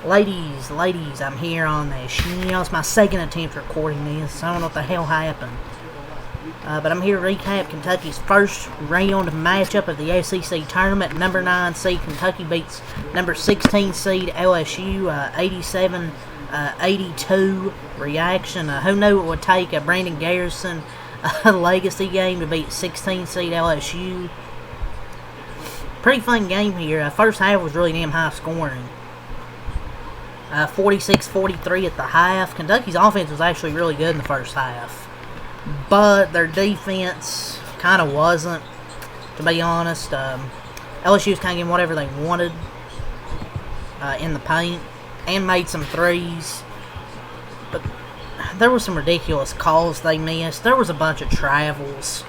Ladies, I'm here on this. It's my second attempt recording this. I don't know what the hell happened. But I'm here to recap Kentucky's first round matchup of the SEC tournament. Number 9 seed Kentucky beats number 16 seed LSU 87-82. Reaction. Who knew it would take a Brandon Garrison legacy game to beat 16 seed LSU? Pretty fun game here. First half was really damn high scoring. 46-43 at the half. Kentucky's offense was actually really good in the first half, but their defense kind of wasn't, to be honest. LSU was kind of getting whatever they wanted in the paint and made some threes, but there were some ridiculous calls they missed. There was a bunch of travels.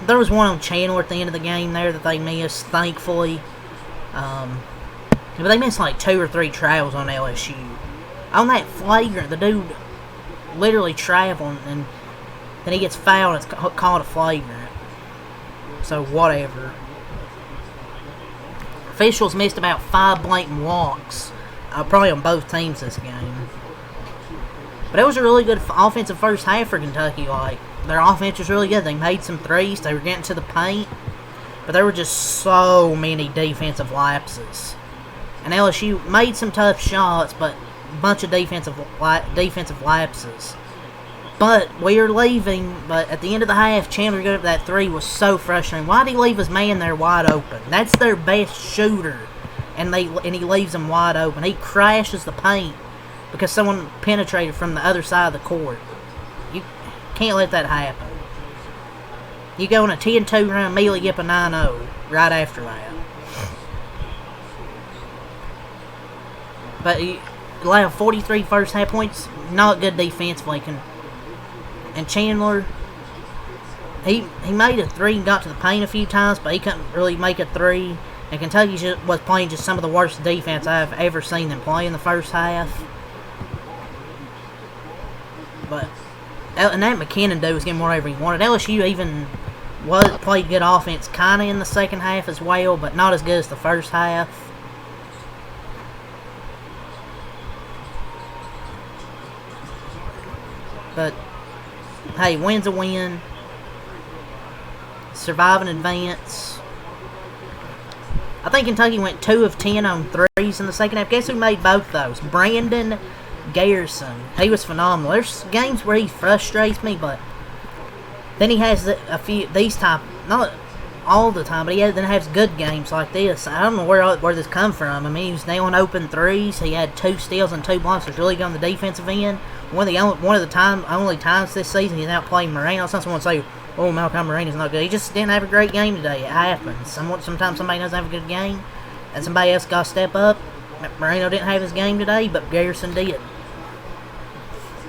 There was one on Chandler at the end of the game there that they missed, thankfully. But they missed like 2 or 3 travels on LSU. On that flagrant, the dude literally traveled, and then he gets fouled and it's called a flagrant. So, whatever. Officials missed about 5 blatant walks, probably on both teams this game. But it was a really good offensive first half for Kentucky. Like, their offense was really good. They made some threes. They were getting to the paint. But there were just so many defensive lapses. And LSU made some tough shots, but a bunch of defensive lapses. But we are leaving. But at the end of the half, Chandler got up that 3 was so frustrating. Why did he leave his man there wide open? That's their best shooter, and he leaves him wide open. He crashes the paint because someone penetrated from the other side of the court. You can't let that happen. You go in a 10-2 run, immediately get a 9-0 right after that. But he allowed 43 first half points. Not good defensively. And Chandler, he made a 3 and got to the paint a few times, but he couldn't really make a 3. And Kentucky was playing just some of the worst defense I've ever seen them play in the first half. But and that McKinnon dude was getting whatever he wanted. LSU even played good offense kind of in the second half as well, but not as good as the first half. But, hey, win's a win. Survive and advance. I think Kentucky went 2 of 10 on threes in the second half. Guess who made both those? Brandon Garrison. He was phenomenal. There's games where he frustrates me, but then he has a few, these type, not all the time, but then has good games like this. I don't know where this come from. I mean, he was nailing open threes. He had 2 steals and 2 blocks. Was really good on the defensive end. One of the only times this season he's outplayed Moreno. Someone say, "Oh, Malcolm Moreno's not good." He just didn't have a great game today. It happens. Sometimes somebody doesn't have a good game, and somebody else got to step up. Moreno didn't have his game today, but Garrison did.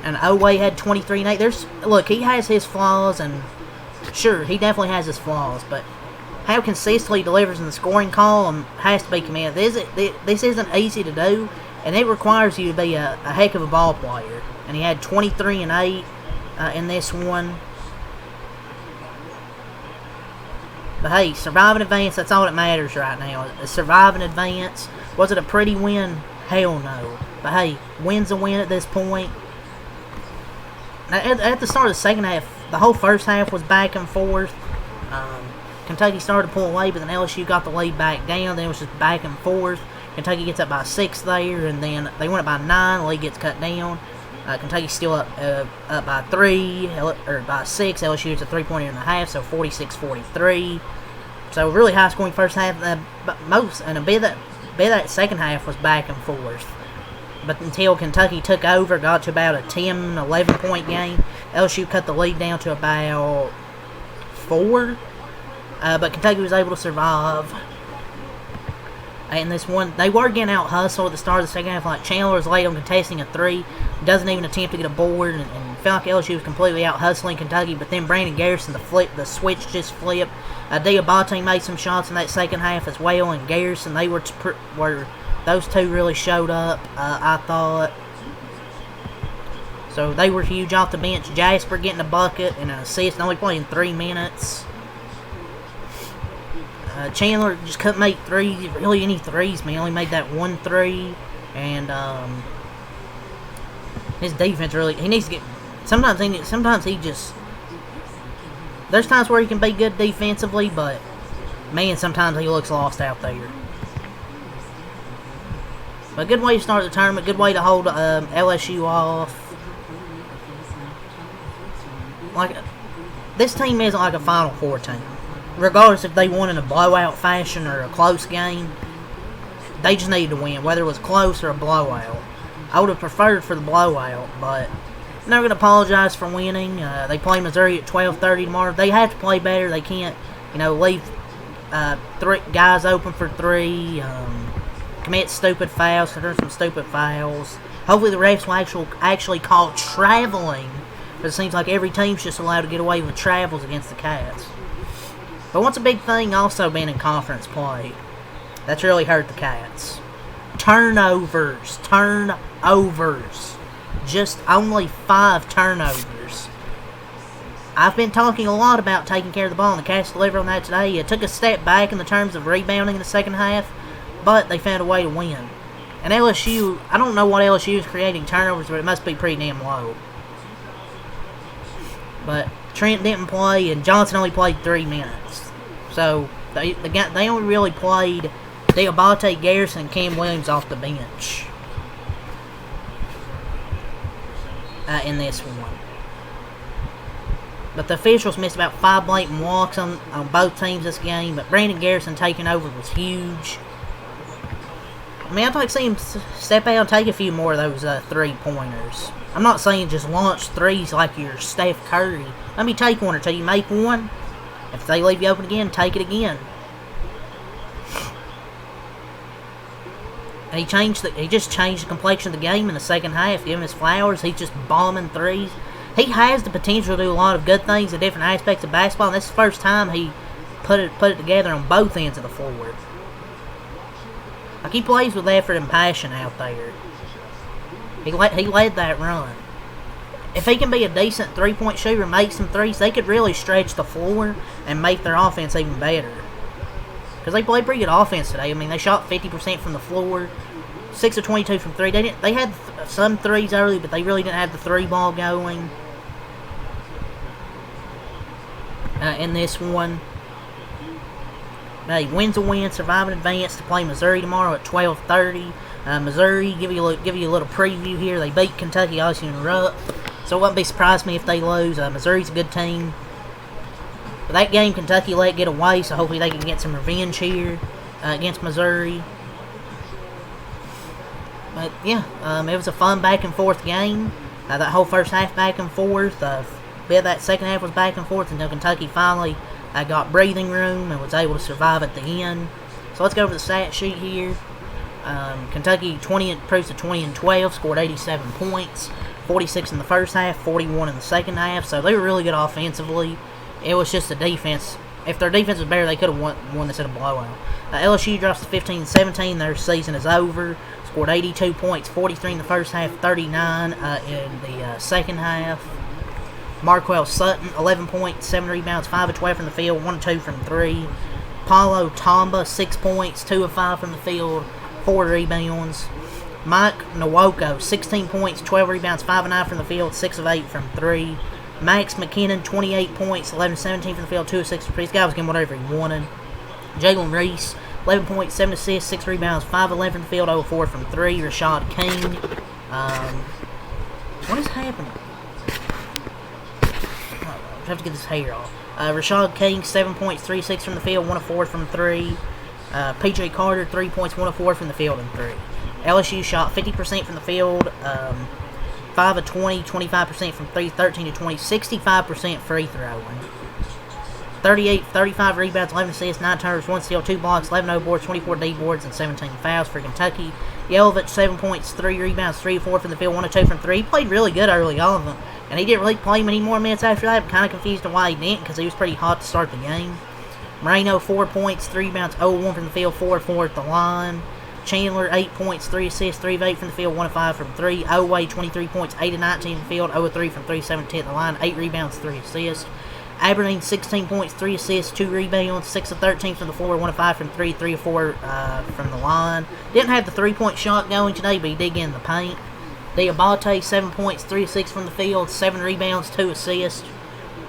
And Oweh had 23 and 8. Look, he has his flaws, and sure, he definitely has his flaws, but how consistently he delivers in the scoring column has to be commended. This isn't easy to do, and it requires you to be a heck of a ball player. And he had 23 and 8 in this one. But hey, survive and advance, that's all that matters right now. Survive and advance. Was it a pretty win? Hell no. But hey, win's a win at this point. Now, at the start of the second half, the whole first half was back and forth. Kentucky started to pull away, but then LSU got the lead back down. Then it was just back and forth. Kentucky gets up by 6 there, and then they went up by 9. The lead gets cut down. Kentucky's still up by 3, or by 6. LSU gets a 3-pointer in the half, so 46-43. So really high scoring first half. A bit of that second half was back and forth. But until Kentucky took over, got to about a 10, 11-point game, LSU cut the lead down to about 4. But Kentucky was able to survive. And this one, they were getting out hustled at the start of the second half. Like Chandler was late on contesting a 3, doesn't even attempt to get a board, and felt like LSU was completely out hustling Kentucky. But then Brandon Garrison, the switch just flipped. Diabate made some shots in that second half as well, and Garrison, those two really showed up, I thought. So they were huge off the bench. Jasper getting a bucket and an assist, only playing 3 minutes. Chandler just couldn't make really any threes, man. He only made that 1 3. And his defense really, he needs to get. Sometimes he just. There's times where he can be good defensively, but man, sometimes he looks lost out there. But a good way to start the tournament, good way to hold LSU off. Like, this team isn't like a Final Four team. Regardless if they won in a blowout fashion or a close game, they just needed to win, whether it was close or a blowout. I would have preferred for the blowout, but I'm never going to apologize for winning. They play Missouri at 12:30 tomorrow. They have to play better. They can't, leave three guys open for three, commit stupid fouls, because there's some stupid fouls. Hopefully the refs will actually call traveling, but it seems like every team's just allowed to get away with travels against the Cats. But what's a big thing also being in conference play? That's really hurt the Cats. Turnovers. Just only 5 turnovers. I've been talking a lot about taking care of the ball, and the Cats delivered on that today. It took a step back in the terms of rebounding in the second half, but they found a way to win. And LSU, I don't know what LSU is creating turnovers, but it must be pretty damn low. But Trent didn't play, and Johnson only played 3 minutes. So they only really played Diabate, Garrison, and Cam Williams off the bench in this one. But the officials missed about 5 blatant walks on both teams this game. But Brandon Garrison taking over was huge. I mean, I'd like to see him step out and take a few more of those 3-pointers. I'm not saying just launch threes like you're Steph Curry. Let me take one or two. You make one. If they leave you open again, take it again. He just changed the complexion of the game in the second half. Giving his flowers. He's just bombing threes. He has the potential to do a lot of good things in different aspects of basketball. And this is the first time he put it together on both ends of the floor. Like, he plays with effort and passion out there. He led that run. If he can be a decent 3-point shooter and make some threes, they could really stretch the floor and make their offense even better. Because they played pretty good offense today. I mean, they shot 50% from the floor, 6 of 22 from 3. They had some threes early, but they really didn't have the 3 ball going in this one. Hey, win's a win. Survive and advance to play Missouri tomorrow at 12:30. Missouri, give you a little preview here. They beat Kentucky, obviously, in a rup. So it wouldn't be surprised me if they lose. Missouri's a good team. But that game, Kentucky let get away, so hopefully they can get some revenge here against Missouri. But, yeah, it was a fun back-and-forth game. That whole first half back and forth. That second half was back and forth until Kentucky finally got breathing room and was able to survive at the end. So let's go over the stat sheet here. Kentucky proves to 20-12, scored 87 points, 46 in the first half, 41 in the second half. So they were really good offensively. It was just the defense. If their defense was better, they could have won this at a blowout. LSU drops to 15-17. Their season is over. Scored 82 points, 43 in the first half, 39 in the second half. Marquel Sutton, 11 points, 7 rebounds, 5 of 12 from the field, 1 of 2 from 3. Paulo Tamba, 6 points, 2 of 5 from the field, 4 rebounds. Mike Nwoko, 16 points, 12 rebounds, 5 of 9 from the field, 6 of 8 from 3. Max McKinnon, 28 points, 11 of 17 from the field, 2 of 6 from 3. This guy was getting whatever he wanted. Jalen Reese, 11 points, 7 assists, 6 rebounds, 5 of 11 from the field, 0 of 4 from 3. Rashad King. What is happening? I have to get this hair off. Rashad King, 7 points, 3 of 6 from the field, 1 of 4 from 3. PJ Carter, 3 points, 1 of 4 from the field, and 3. LSU shot 50% from the field, 5 of 20, 25% from 3, 13 of 20, 65% free throwing. 35 rebounds, 11 assists, 9 turnovers, 1 steal, 2 blocks, 11 O boards, 24 D boards, and 17 fouls for Kentucky. Yelovich, 7 points, 3 rebounds, 3 of 4 from the field, 1 of 2 from 3. He played really good early on, and he didn't really play many more minutes after that. I'm kind of confused on why he didn't, because he was pretty hot to start the game. Moreno, 4 points, 3 rebounds, 0 of 1 from the field, 4 of 4 at the line. Chandler, 8 points, 3 assists, 3 of 8 from the field, 1 of 5 from 3. Oway, 23 points, 8 of 19 from the field, 0 of 3 from 3, 17 at the line, 8 rebounds, 3 assists. Aberdeen 16 points, 3 assists, 2 rebounds, 6 of 13 from the floor, 1 of 5 from 3, 3 of 4 from the line. Didn't have the 3-point shot going today, but he did get in the paint. Diabate 7 points, 3 of 6 from the field, 7 rebounds, 2 assists.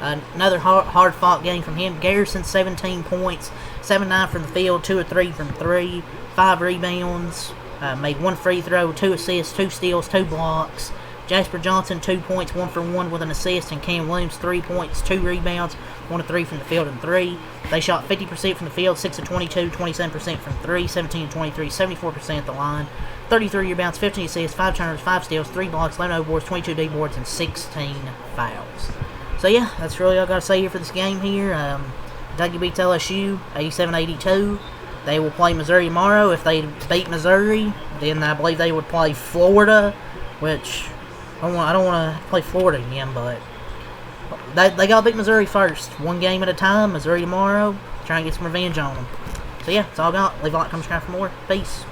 Another hard-fought game from him. Garrison 17 points, 7-9 from the field, 2 of 3 from 3, 5 rebounds, made 1 free throw, 2 assists, 2 steals, 2 blocks. Jasper Johnson 2 points, 1 for 1 with an assist, and Cam Williams 3 points, 2 rebounds, 1 of 3 from the field and 3. They shot 50% from the field, 6 of 22, 27% from 3, 17 of 23, 74% at the line, 33 rebounds, 15 assists, 5 turnovers, 5 steals, 3 blocks, 11 O-boards, 22 D-boards, and 16 fouls. So yeah, that's really all I got to say here for this game here. Kentucky beats LSU 87-82. They will play Missouri tomorrow. If they beat Missouri, then I believe they would play Florida, which I don't want to play Florida again, but they got to beat Missouri first. 1 game at a time. Missouri tomorrow. Try and get some revenge on them. So yeah, that's all I got. Leave a like, comment, subscribe for more. Peace.